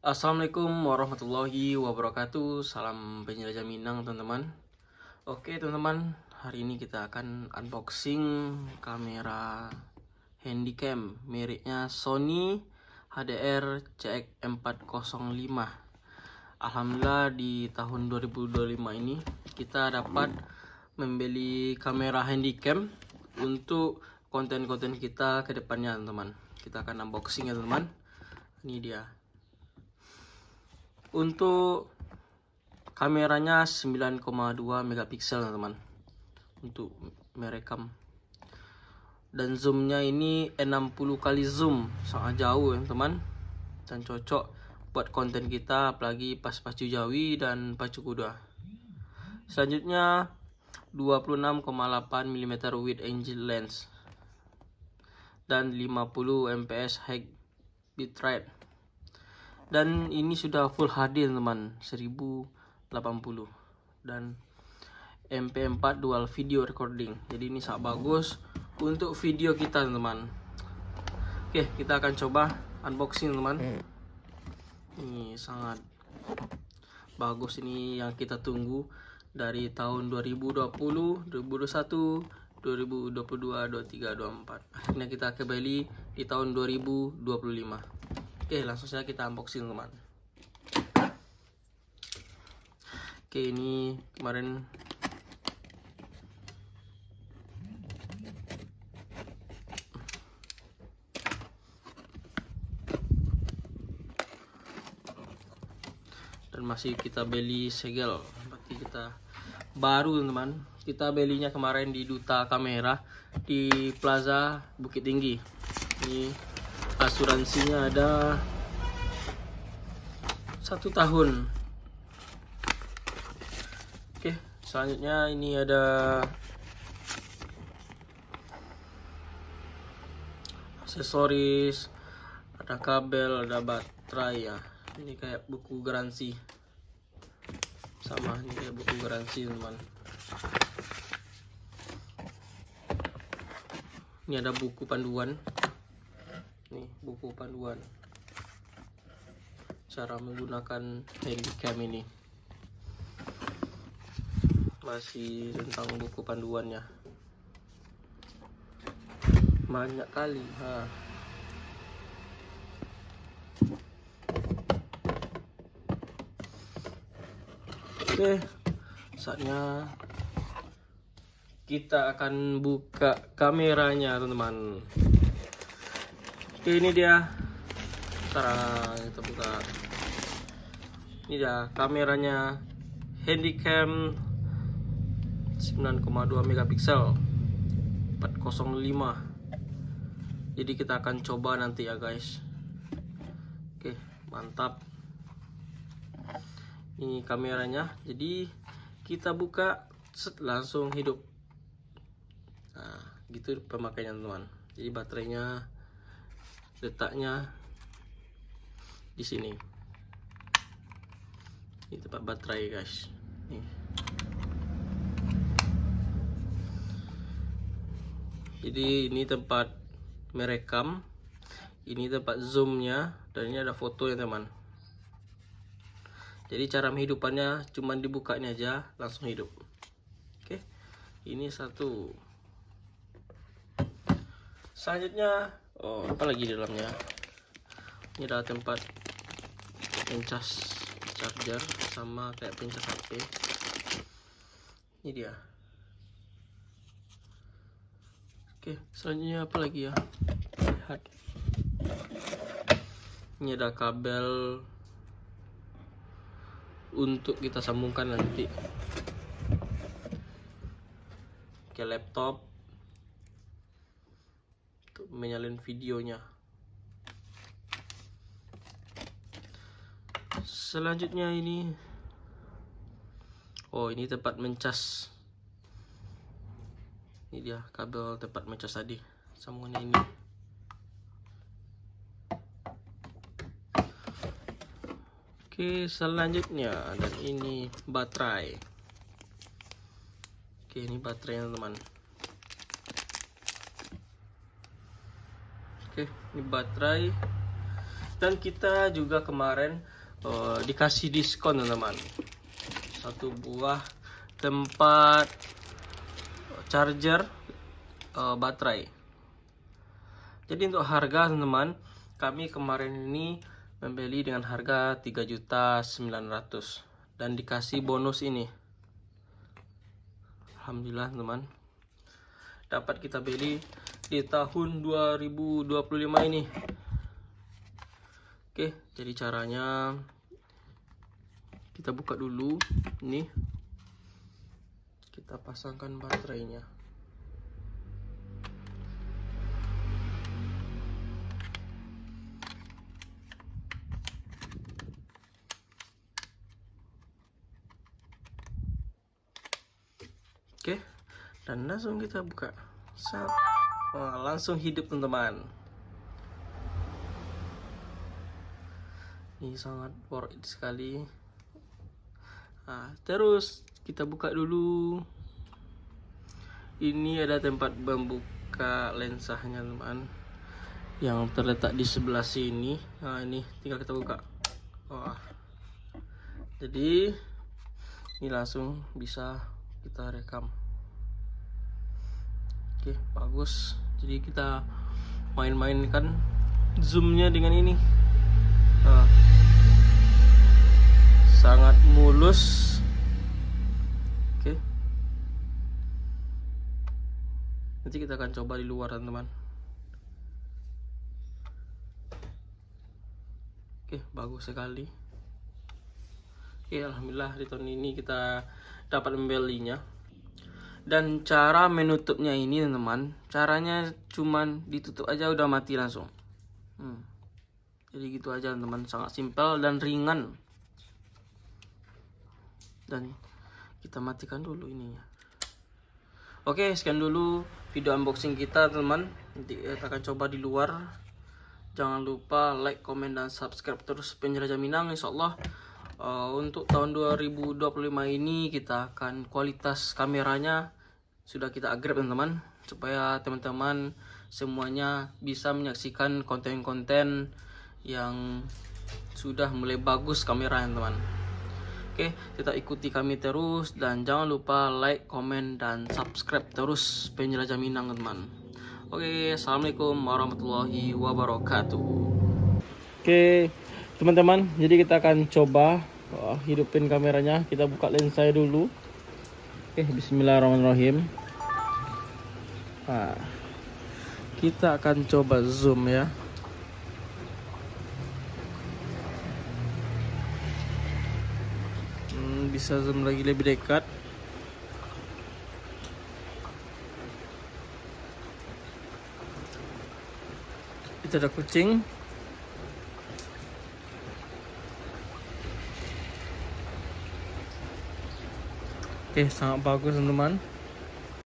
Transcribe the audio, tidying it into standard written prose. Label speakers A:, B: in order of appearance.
A: Assalamualaikum warahmatullahi wabarakatuh. Salam penjelajah Minang, teman-teman. Oke, teman-teman, hari ini kita akan unboxing kamera handycam mereknya Sony HDR CX405. Alhamdulillah di tahun 2025 ini kita dapat membeli kamera handycam untuk konten-konten kita ke depannya, teman-teman. Kita akan unboxing ya, teman-teman. Ini dia. Untuk kameranya 9,2 megapiksel, teman-teman, untuk merekam, dan zoomnya ini 60 kali zoom, sangat jauh ya, teman, dan cocok buat konten kita, apalagi pas pacu jawi dan pacu kuda. Selanjutnya 26,8 mm wide angle lens dan 50 fps high bitrate. Dan ini sudah full HD, teman, 1080 dan MP4 dual video recording. Jadi ini sangat bagus untuk video kita, teman. Oke, kita akan coba unboxing, teman. Ini sangat bagus, ini yang kita tunggu dari tahun 2020, 2021, 2022, 23, 24. Akhirnya kita kembali di tahun 2025. Oke, langsung saja kita unboxing, teman. Oke, ini kemarin dan masih kita beli segel, berarti kita baru, teman. Kita belinya kemarin di Duta Kamera di Plaza Bukit Tinggi. Ini asuransinya ada 1 tahun. Oke, selanjutnya ini ada aksesoris, ada kabel, ada baterai ya. Ini kayak buku garansi, sama ini kayak buku garansi, teman. Ini ada buku panduan. Nih, buku panduan cara menggunakan handycam ini. Masih tentang buku panduannya. Banyak kali. Oke, saatnya kita akan buka kameranya, teman-teman. Oke, ini dia. Sekarang kita buka. Ini dia kameranya handycam 9,2 megapiksel 405. Jadi kita akan coba nanti ya, guys. Oke, mantap. Ini kameranya. Jadi kita buka, langsung hidup. Nah, gitu pemakaiannya, teman. Jadi baterainya letaknya di sini. Ini tempat baterai, guys. Nih. Jadi ini tempat merekam, ini tempat zoomnya, dan ini ada fotonya, teman. Jadi cara menghidupannya cuman dibukanya aja langsung hidup. Oke, ini satu. Selanjutnya, apa lagi di dalamnya? Ini ada tempat pencas charger sama kayak pencas HP. Ini dia. Oke, selanjutnya apa lagi ya? Lihat. Ini ada kabel untuk kita sambungkan nanti ke laptop untuk menyalin videonya. Selanjutnya ini, ini tempat mencas. Ini dia kabel tempat mencas tadi, sambungannya ini. Oke, selanjutnya, dan ini baterai. Oke, ini baterainya, teman. Oke, ini baterai. Dan kita juga kemarin dikasih diskon teman-teman. Satu buah tempat charger baterai. Jadi untuk harga teman-teman, kami kemarin ini membeli dengan harga 3.900.000 dan dikasih bonus ini. Alhamdulillah teman, dapat kita beli di tahun 2025 ini. Oke, jadi caranya kita buka dulu ini, kita pasangkan baterainya. Oke, dan langsung kita buka. Langsung hidup teman-teman. Ini sangat worth it sekali. Terus kita buka dulu. Ini ada tempat membuka lensanya teman, yang terletak di sebelah sini. Ini tinggal kita buka. Jadi ini langsung bisa kita rekam. Oke, bagus. Jadi kita main-main kan zoomnya dengan ini. Sangat mulus. Oke, nanti kita akan coba di luar teman-teman. Oke, bagus sekali. Oke, alhamdulillah di tahun ini kita dapat membelinya. Dan cara menutupnya ini teman-teman, caranya cuman ditutup aja udah mati langsung. Jadi gitu aja teman-teman, sangat simpel dan ringan. Dan kita matikan dulu ininya. Oke, sekian dulu video unboxing kita teman-teman. Nanti kita akan coba di luar. Jangan lupa like, comment, dan subscribe terus Penjelajah Minang. Insyaallah untuk tahun 2025 ini kita akan kualitas kameranya sudah kita upgrade teman-teman, supaya teman-teman semuanya bisa menyaksikan konten-konten yang sudah mulai bagus kameranya teman. Oke, kita ikuti kami terus dan jangan lupa like, comment, dan subscribe terus Penjelajah Minang teman. Oke, assalamualaikum warahmatullahi wabarakatuh. Oke teman-teman, jadi kita akan coba hidupin kameranya. Kita buka lensa dulu. Oke, bismillahirrahmanirrahim. Kita akan coba zoom ya. Bisa zoom lagi lebih dekat. Itu ada kucing. Oke, sangat bagus teman-teman.